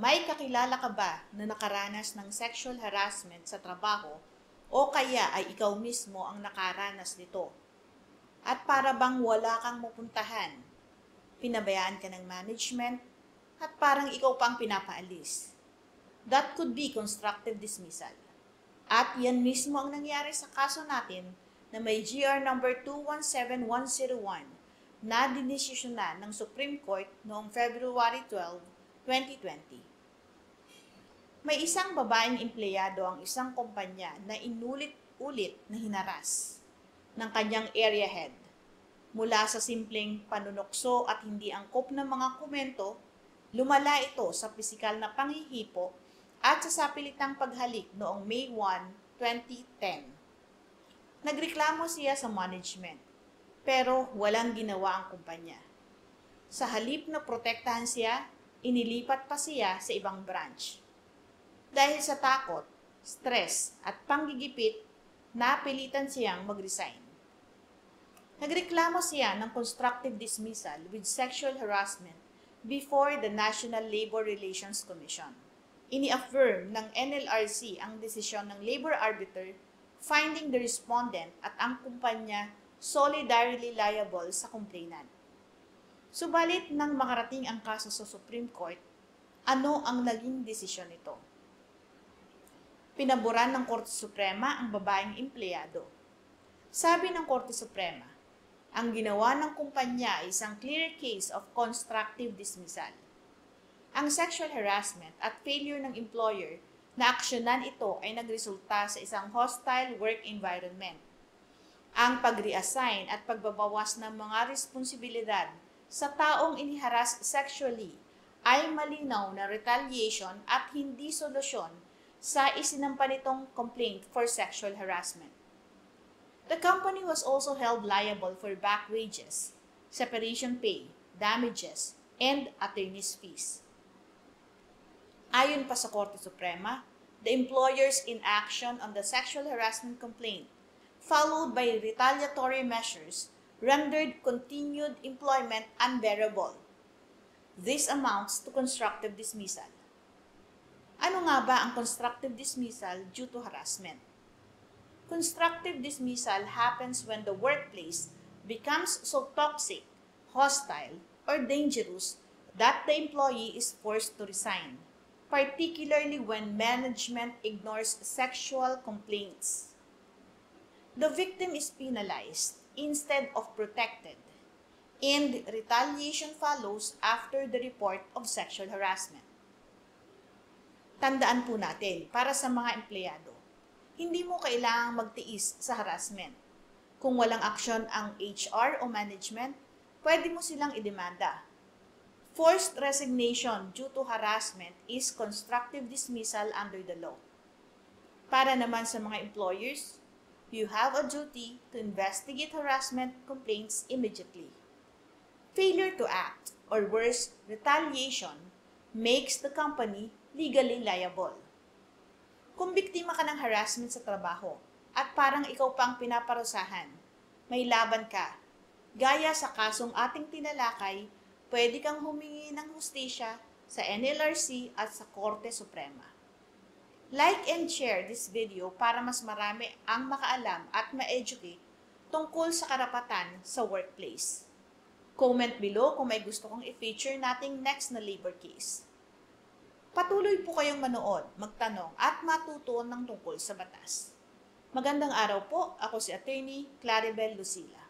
May kakilala ka ba na nakaranas ng sexual harassment sa trabaho o kaya ay ikaw mismo ang nakaranas nito? At para bang wala kang mapuntahan? Pinabayaan ka ng management at parang ikaw pang pinapaalis. That could be constructive dismissal. At yan mismo ang nangyari sa kaso natin na may GR number 217101 na dinesisyonan ng Supreme Court noong February 12, 2020. May isang babaeng empleyado ang isang kumpanya na inulit-ulit na hinaras ng kanyang area head. Mula sa simpleng panunokso at hindi angkop ng mga komento, lumala ito sa pisikal na panghihipo at sa sapilitang paghalik noong May 1, 2010. Nagreklamo siya sa management, pero walang ginawa ang kumpanya. Sa halip na protektahan siya, inilipat pa siya sa ibang branch. Dahil sa takot, stress at panggigipit, napilitan siyang mag-resign. Nagreklamo siya ng constructive dismissal with sexual harassment before the National Labor Relations Commission. Ini-affirm ng NLRC ang desisyon ng labor arbiter, finding the respondent at ang kumpanya solidarily liable sa complainant. Subalit nang makarating ang kaso sa Supreme Court, ano ang naging desisyon nito? Pinaboran ng Korte Suprema ang babaeng empleyado. Sabi ng Korte Suprema, ang ginawa ng kumpanya ay isang clear case of constructive dismissal. Ang sexual harassment at failure ng employer na aksyonan ito ay nagresulta sa isang hostile work environment. Ang pag-reassign at pagbabawas ng mga responsibilidad sa taong iniharas sexually ay malinaw na retaliation at hindi solusyon sa isinampa nitong complaint for sexual harassment. The company was also held liable for back wages, separation pay, damages, and attorney's fees. Ayon pa sa Korte Suprema, the employer's inaction on the sexual harassment complaint, followed by retaliatory measures, rendered continued employment unbearable. This amounts to constructive dismissal. Ano nga ba ang constructive dismissal due to harassment? Constructive dismissal happens when the workplace becomes so toxic, hostile, or dangerous that the employee is forced to resign, particularly when management ignores sexual complaints. The victim is penalized instead of protected, and retaliation follows after the report of sexual harassment. Tandaan po natin, para sa mga empleyado, hindi mo kailangang magtiis sa harassment. Kung walang aksyon ang HR o management, pwede mo silang idemanda. Forced resignation due to harassment is constructive dismissal under the law. Para naman sa mga employers, you have a duty to investigate harassment complaints immediately. Failure to act, or worse, retaliation, makes the company legally liable. Kung biktima ka ng harassment sa trabaho at parang ikaw pang pinaparusahan, may laban ka. Gaya sa kasong ating tinalakay, pwede kang humingi ng hustisya sa NLRC at sa Korte Suprema. Like and share this video para mas marami ang makaalam at ma-educate tungkol sa karapatan sa workplace. Comment below kung may gusto kong i-feature nating next na labor case. Patuloy po kayong manood, magtanong at matutuon ng tungkol sa batas. Magandang araw po, ako si Attorney Claribel Lucila.